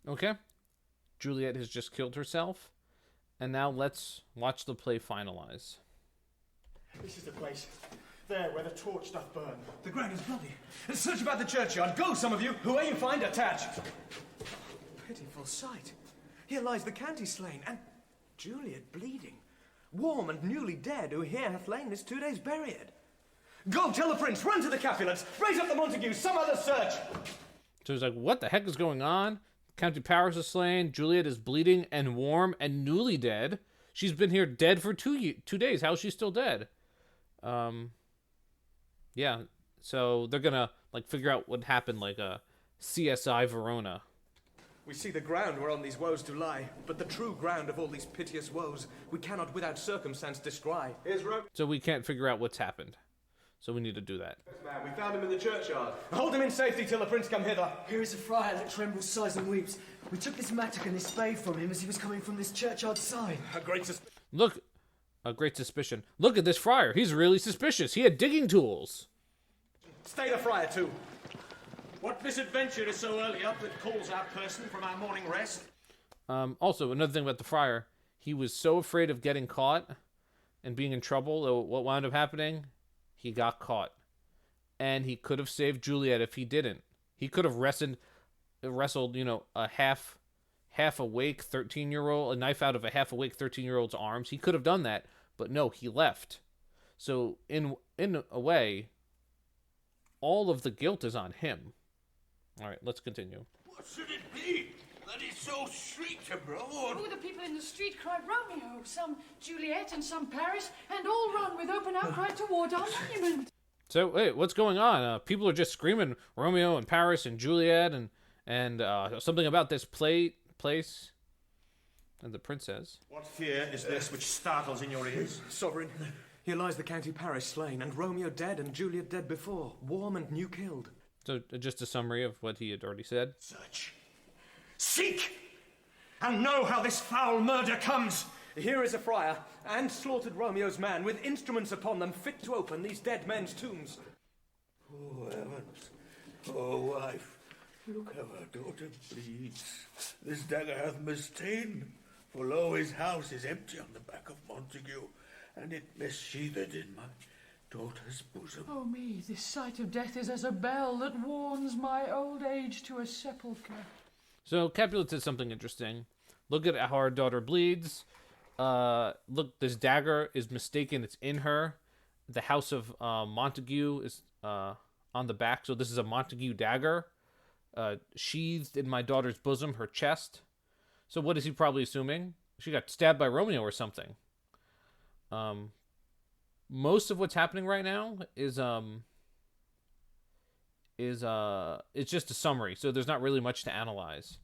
Okay. Juliet has just killed herself. And now let's watch the play finalize. This is the place. There, where the torch doth burn. The ground is bloody. Search about the churchyard. Go, some of you. Whoever you find, attach. Pitiful sight. Here lies the Canty slain, and Juliet bleeding. Warm and newly dead, who here hath lain this 2 days buried. Go, tell the prince, run to the Capulets, raise up the Montagues, some other search. So he's like, what the heck is going on? County Paris is slain, Juliet is bleeding and warm and newly dead. She's been here dead for 2 days. How is she still dead? Yeah, so they're gonna like figure out what happened, like a CSI Verona. We see the ground whereon these woes do lie, but the true ground of all these piteous woes we cannot without circumstance descry. Here's Romeo. So we can't figure out what's happened. So we need to do that. Man, we found him in the churchyard. Hold him in safety till the prince come hither. Here is a friar that trembles, sighs, and weeps. We took this mattock and this spade from him as he was coming from this churchyard side. A great Look, a great suspicion. Look at this friar. He's really suspicious. He had digging tools. Stay the friar too. What misadventure is so early up that calls our person from our morning rest? Also, another thing about the friar. He was so afraid of getting caught and being in trouble. What wound up happening? He got caught. And he could have saved Juliet if he didn't. He could have wrestled, a half awake 13-year-old, a knife out of a half awake 13-year-old's arms. He could have done that, but no, he left. So in a way, all of the guilt is on him. All right, let's continue. What should it be that is so shrieked abroad? Oh, the people in the street cried Romeo, some Juliet and some Paris, and all run with open outcry toward our monument. So, wait, what's going on? People are just screaming Romeo and Paris and Juliet and something about this place. And the prince says, What fear is this which startles in your ears? Sovereign, here lies the County Paris slain, and Romeo dead and Juliet dead before, warm and new killed. So, just a summary of what he had already said. Search. Seek! And know how this foul murder comes. Here is a friar, and slaughtered Romeo's man, with instruments upon them fit to open these dead men's tombs. Oh, heavens. Oh, wife, look how her daughter bleeds. This dagger hath mistain, for lo, his house is empty on the back of Montague, and it missheathed in my daughter's bosom. Oh me, this sight of death is as a bell that warns my old age to a sepulchre. So Capulet says something interesting. Look at how our daughter bleeds. Look, this dagger is mistaken. It's in her. The house of Montague is on the back. So this is a Montague dagger sheathed in my daughter's bosom, her chest. So what is he probably assuming? She got stabbed by Romeo or something. Most of what's happening right now is it's just a summary, so there's not really much to analyze.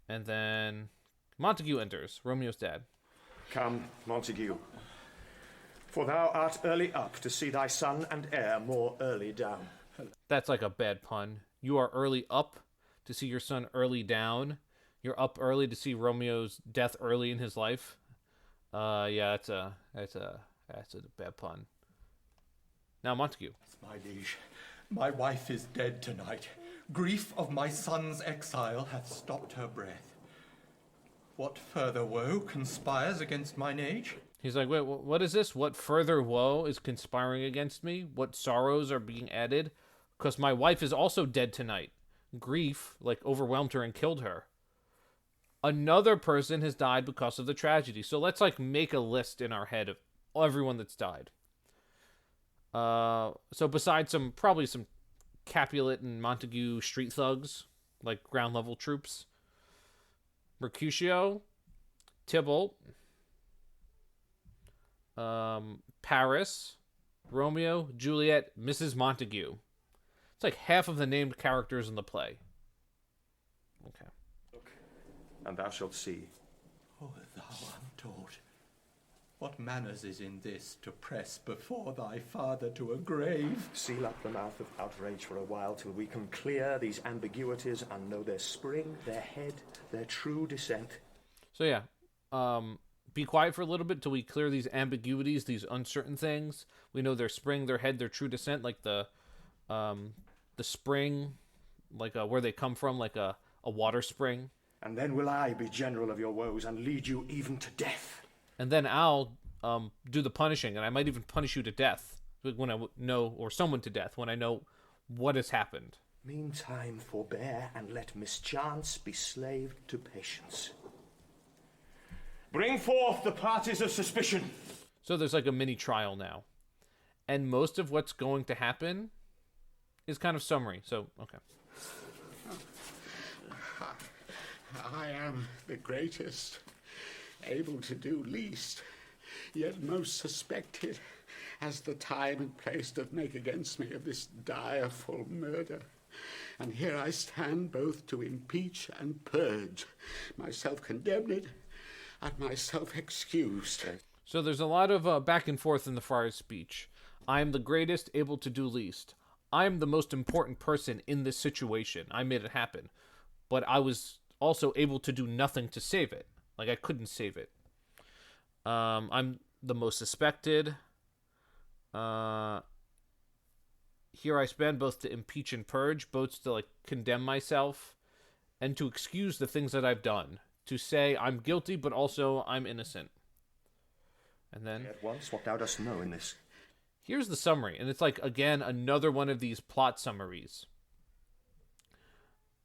And then Montague enters, Romeo's dad. Come, Montague. For thou art early up to see thy son and heir more early down. That's like a bad pun. You are early up to see your son early down. You're up early to see Romeo's death early in his life. Yeah, that's a bad pun. Now Montague. My liege, my wife is dead tonight. Grief of my son's exile hath stopped her breath. What further woe conspires against mine age? He's like, wait, what is this? What further woe is conspiring against me? What sorrows are being added? Because my wife is also dead tonight. Grief, overwhelmed her and killed her. Another person has died because of the tragedy. So let's, make a list in our head of everyone that's died. So besides probably some Capulet and Montague street thugs, like ground level troops, Mercutio, Tybalt, Paris, Romeo, Juliet, Mrs. Montague. It's like half of the named characters in the play. Okay. Look, and thou shalt see. Oh, thou untaught, what manners is in this to press before thy father to a grave? Seal up the mouth of outrage for a while till we can clear these ambiguities and know their spring, their head, their true descent. So yeah, be quiet for a little bit till we clear these ambiguities, these uncertain things. We know their spring, their head, their true descent, like the spring, where they come from, like a water spring. And then will I be general of your woes and lead you even to death. And then I'll do the punishing, and I might even punish you to death when I know, or someone to death when I know what has happened. Meantime, forbear and let mischance be slave to patience. Bring forth the parties of suspicion. So there's like a mini trial now. And most of what's going to happen is kind of summary. So, okay. I am the greatest, able to do least, yet most suspected, as the time and place doth make against me of this direful murder. And here I stand both to impeach and purge, myself condemned and myself excused. So there's a lot of back and forth in the friar's speech. I am the greatest, able to do least. I am the most important person in this situation. I made it happen. But I was also able to do nothing to save it. Like, I couldn't save it. I'm the most suspected. Here I stand both to impeach and purge, both to, like, condemn myself and to excuse the things that I've done. To say I'm guilty, but also I'm innocent. And then At once, what thou dost know in this. here's the summary. And it's like, again, another one of these plot summaries.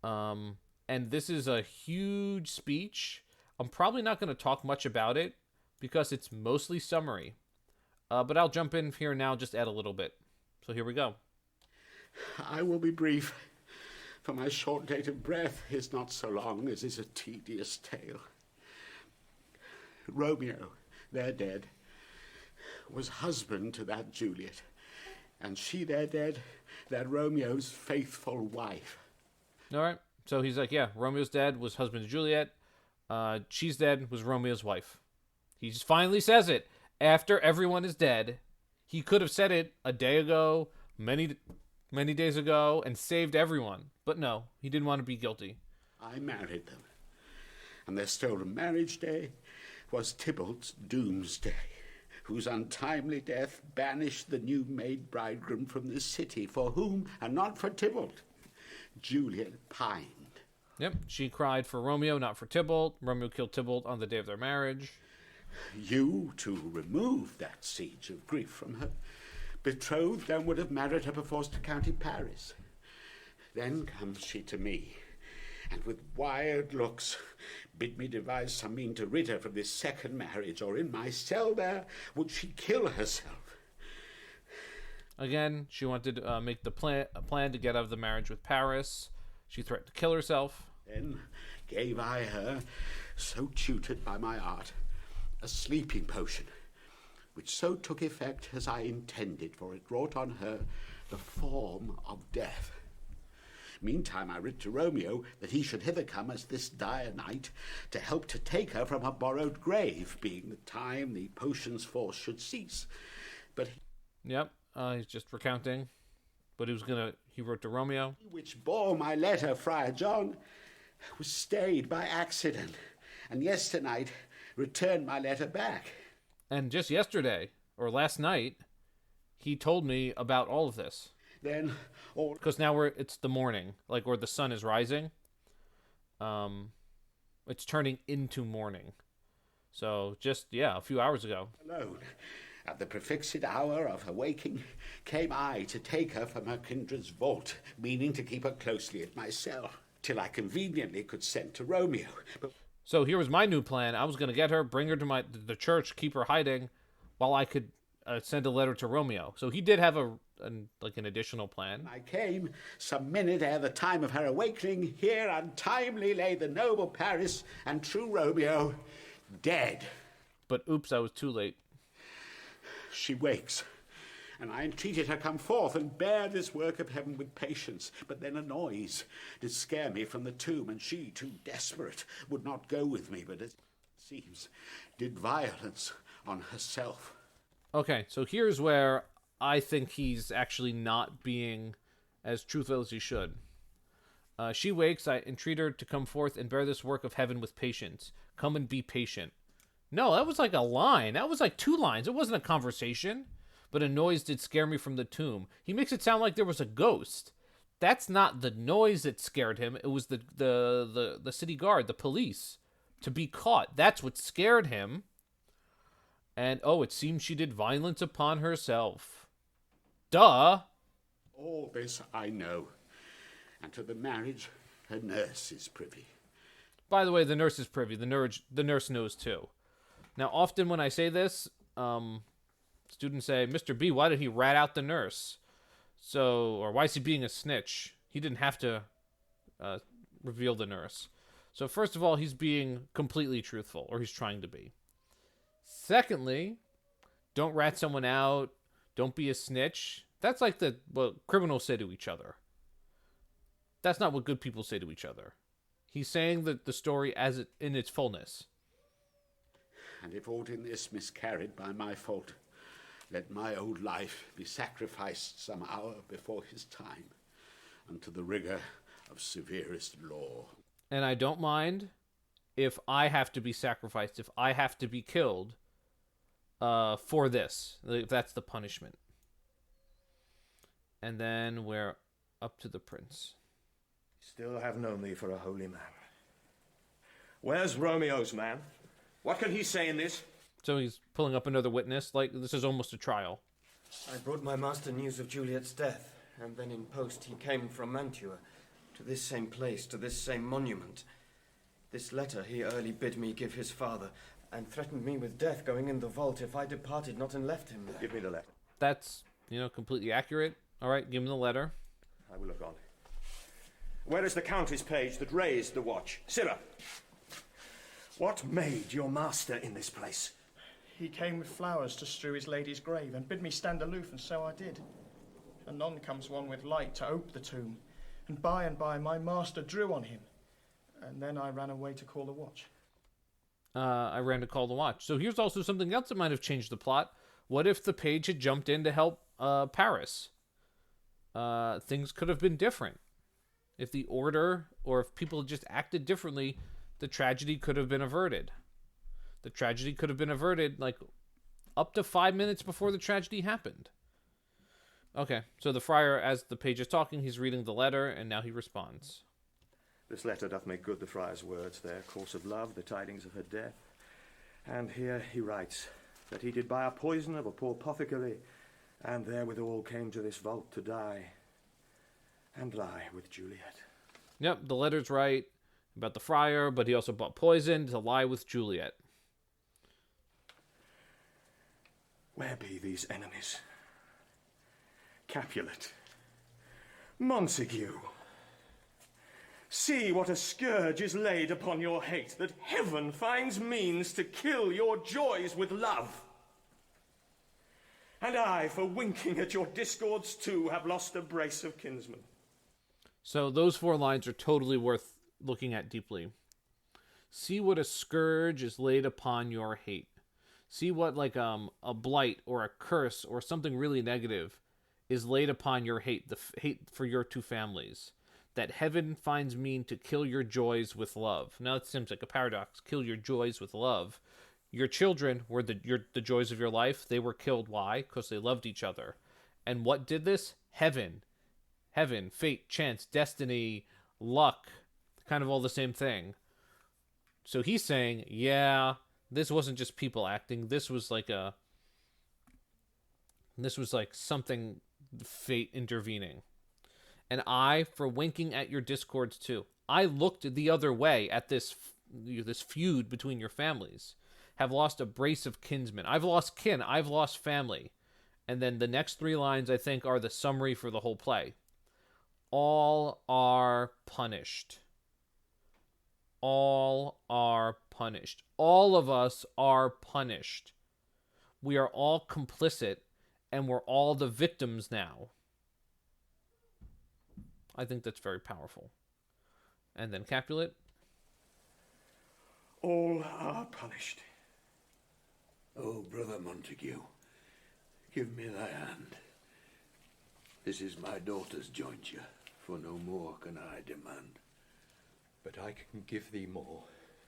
And this is a huge speech. I'm probably not going to talk much about it because it's mostly summary. But I'll jump in here now, just add a little bit. So here we go. I will be brief, for my short date of breath is not so long as is a tedious tale. Romeo, there dead, was husband to that Juliet, and she there dead, that Romeo's faithful wife. All right. So he's like, yeah, Romeo's dead, was husband to Juliet. She's dead, was Romeo's wife. He just finally says it after everyone is dead. He could have said it a day ago, many days ago, and saved everyone. But no, he didn't want to be guilty. I married them, and their stolen marriage day was Tybalt's doomsday, whose untimely death banished the new-made bridegroom from the city, for whom, and not for Tybalt, Juliet pined. Yep, she cried for Romeo, not for Tybalt. Romeo killed Tybalt on the day of their marriage. You, to remove that siege of grief from her, betrothed and would have married her perforce to County Paris. Then comes she to me, and with wild looks bid me devise some mean to rid her from this second marriage, or in my cell there would she kill herself. Again, she wanted to make a plan to get out of the marriage with Paris. She threatened to kill herself. Then gave I her, so tutored by my art, a sleeping potion, which so took effect as I intended, for it wrought on her the form of death. Meantime I writ to Romeo that he should hither come as this dire night to help to take her from her borrowed grave, being the time the potion's force should cease. But Yep, he's just recounting. But he wrote to Romeo. he which bore my letter, Friar John, was stayed by accident, and yesternight returned my letter back. And just yesterday, or last night, he told me about all of this. Then all Because now it's the morning, like where the sun is rising. It's turning into morning. So just, a few hours ago. alone, at the prefixed hour of her waking, came I to take her from her kindred's vault, meaning to keep her closely at my cell, till I conveniently could send to Romeo. But So here was my new plan. I was going to get her, bring her to the church, keep her hiding, while I could send a letter to Romeo. So he did have an additional plan. I came, some minute ere the time of her awakening, here untimely lay the noble Paris and true Romeo dead. But oops, I was too late. She wakes, and I entreated her come forth and bear this work of heaven with patience. But then a noise did scare me from the tomb, and she, too desperate, would not go with me, but as it seems, did violence on herself. Okay, so here's where I think he's actually not being as truthful as he should. She wakes, I entreat her to come forth and bear this work of heaven with patience. Come and be patient. No, that was like a line. That was like 2 lines. It wasn't a conversation. But a noise did scare me from the tomb. He makes it sound like there was a ghost. that's not the noise that scared him. It was the city guard, the police, to be caught. That's what scared him. And, it seems she did violence upon herself. Duh! All this I know, and to the marriage, her nurse is privy. By the way, the nurse is privy. The nurse knows too. Now, often when I say this, students say, Mr. B, why did he rat out the nurse? Or why is he being a snitch? He didn't have to reveal the nurse. So first of all, he's being completely truthful, or he's trying to be. Secondly, don't rat someone out. Don't be a snitch. That's like what criminals say to each other. That's not what good people say to each other. He's saying the story in its fullness. And if aught in this miscarried by my fault, let my old life be sacrificed some hour before his time unto the rigour of severest law. And I don't mind if I have to be sacrificed, if I have to be killed for this. If that's the punishment. And then we're up to the prince. Still have known thee for a holy man. Where's Romeo's man? What can he say in this? So he's pulling up another witness, like this is almost a trial. I brought my master news of Juliet's death, and then in post he came from Mantua, to this same place, to this same monument. This letter he early bid me give his father, and threatened me with death going in the vault if I departed not and left him there. Give me the letter. That's, completely accurate. All right, give him the letter. I will have gone. Where is the countess page that raised the watch? Sirrah, what made your master in this place? He came with flowers to strew his lady's grave, and bid me stand aloof, and so I did. Anon comes one with light to ope the tomb, and by my master drew on him, and then I ran away to call the watch. I ran to call the watch. So here's also something else that might have changed the plot. What if the page had jumped in to help Paris? Things could have been different. If the order, or if people had just acted differently, the tragedy could have been averted. The tragedy could have been averted, like, up to 5 minutes before the tragedy happened. Okay, so the friar, as the page is talking, he's reading the letter, and now he responds. This letter doth make good the friar's words, their course of love, the tidings of her death. And here he writes, that he did buy a poison of a poor apothecary, and therewithal came to this vault to die, and lie with Juliet. Yep, the letter's right about the friar, but he also bought poison to lie with Juliet. Where be these enemies? Capulet, Montague, see what a scourge is laid upon your hate, that heaven finds means to kill your joys with love. And I, for winking at your discords too, have lost a brace of kinsmen. So those 4 lines are totally worth looking at deeply. See what a scourge is laid upon your hate. See what, like, a blight or a curse or something really negative is laid upon your hate, the hate for your 2 families. That heaven finds mean to kill your joys with love. Now it seems like a paradox. Kill your joys with love. Your children were the joys of your life. They were killed. Why? Because they loved each other. And what did this? Heaven, fate, chance, destiny, luck, kind of all the same thing. So he's saying, yeah, this wasn't just people acting. This was like something, fate intervening. And I, for winking at your discords too, I looked the other way at this feud between your families, have lost a brace of kinsmen. I've lost kin. I've lost family. And then the next 3 lines, I think, are the summary for the whole play. All are punished. All are punished. All of us are punished. We are all complicit, and we're all the victims now. I think that's very powerful. And then Capulet. All are punished. Oh, brother Montague, give me thy hand. This is my daughter's jointure, for no more can I demand. But I can give thee more,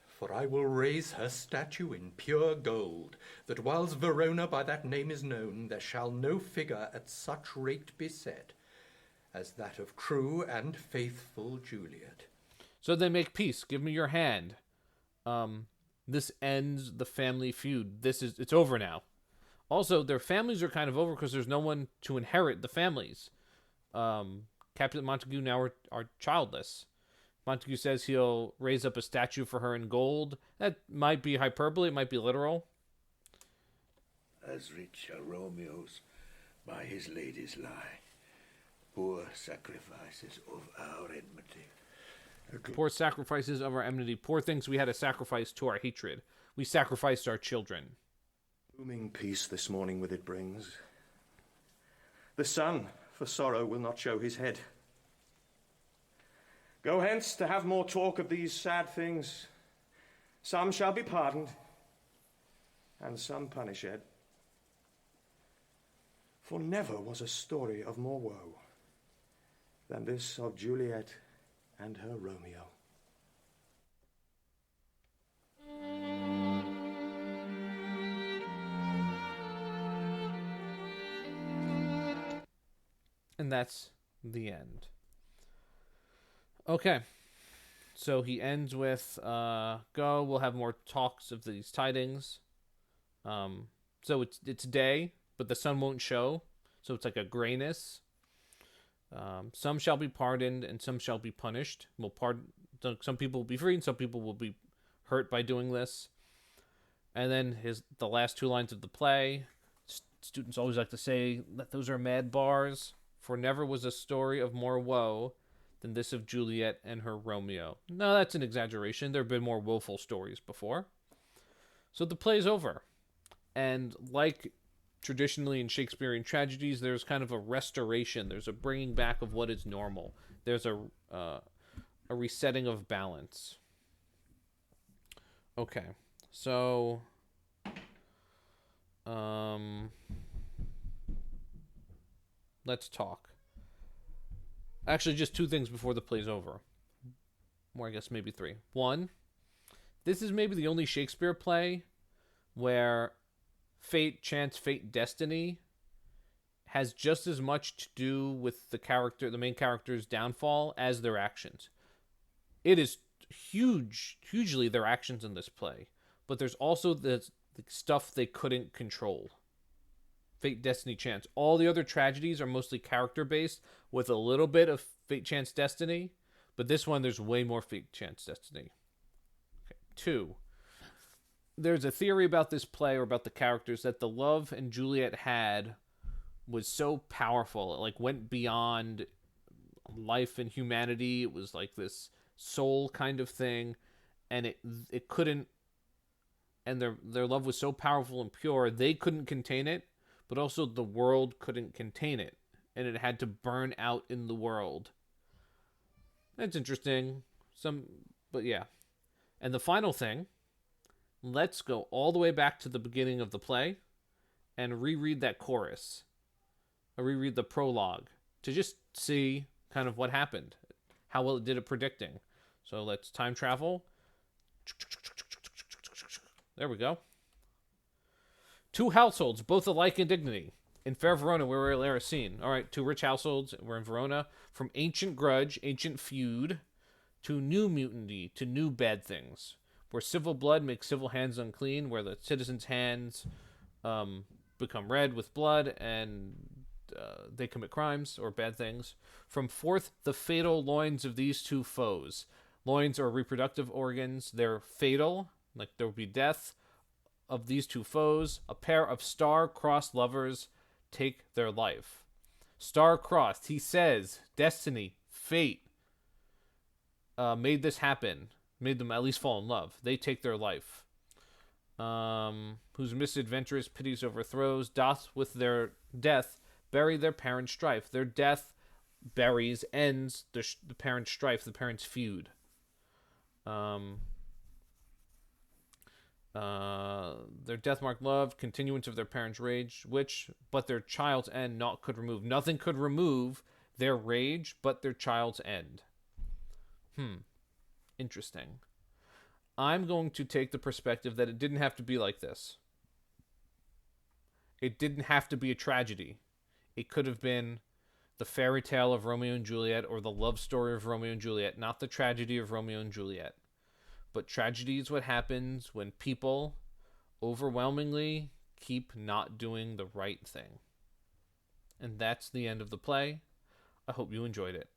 for I will raise her statue in pure gold, that whiles Verona by that name is known, there shall no figure at such rate be set. as that of true and faithful Juliet. So they make peace. Give me your hand. This ends the family feud. It's over now. Also, their families are kind of over because there's no one to inherit the families. Capulet and Montague now are childless. Montague says he'll raise up a statue for her in gold. That might be hyperbole. It might be literal. As rich are Romeo's by his lady's lie. Poor sacrifices of our enmity. Poor sacrifices of our enmity. Poor things we had to sacrifice to our hatred. We sacrificed our children. Blooming peace this morning with it brings. The sun for sorrow will not show his head. Go hence to have more talk of these sad things. Some shall be pardoned, and some punished. For never was a story of more woe than this of Juliet and her Romeo. And that's the end. Okay. So he ends with, go, we'll have more talks of these tidings. So it's day, but the sun won't show. So it's like a grayness. Some shall be pardoned and some shall be punished. Some people will be free and some people will be hurt by doing this. And then the last two lines of the play. Students always like to say that those are mad bars. For never was a story of more woe than this of Juliet and her Romeo. No, that's an exaggeration. There have been more woeful stories before. So the play's over. And like traditionally in Shakespearean tragedies, there's kind of a restoration. There's a bringing back of what is normal. There's a resetting of balance. Okay, so let's talk. Actually, just two things before the play's over. More, I guess, maybe three. One, this is maybe the only Shakespeare play where fate, chance, fate, destiny has just as much to do with the main character's downfall as their actions. It is hugely their actions in this play, but there's also the stuff they couldn't control. Fate, destiny, chance. All the other tragedies are mostly character-based with a little bit of fate, chance, destiny, but this one there's way more fate, chance, destiny. Okay. Two, there's a theory about this play or about the characters that the love and Juliet had was so powerful. It like went beyond life and humanity. It was like this soul kind of thing, and it couldn't. And their love was so powerful and pure, they couldn't contain it, but also the world couldn't contain it, and it had to burn out in the world. That's interesting. But yeah. And the final thing. Let's go all the way back to the beginning of the play and reread that chorus. Or reread the prologue to just see kind of what happened. How well it did at predicting. So let's time travel. There we go. Two households, both alike in dignity. In fair Verona, where we're last seen. All right, two rich households. We're in Verona. From ancient grudge, ancient feud, to new mutiny, to new bad things. Where civil blood makes civil hands unclean, where the citizens' hands become red with blood and they commit crimes or bad things. From forth the fatal loins of these two foes. Loins are reproductive organs. They're fatal, like there will be death of these two foes. A pair of star-crossed lovers take their life. Star-crossed, he says, destiny, fate made this happen. Made them at least fall in love. They take their life. Whose misadventurous pities overthrows, doth with their death bury their parents' strife. Their death buries, ends the parents' strife, the parents' feud. Their death marked love, continuance of their parents' rage, which but their child's end naught could remove. Nothing could remove their rage but their child's end. Interesting. I'm going to take the perspective that it didn't have to be like this. It didn't have to be a tragedy. It could have been the fairy tale of Romeo and Juliet or the love story of Romeo and Juliet, not the tragedy of Romeo and Juliet. But tragedy is what happens when people overwhelmingly keep not doing the right thing. And that's the end of the play. I hope you enjoyed it.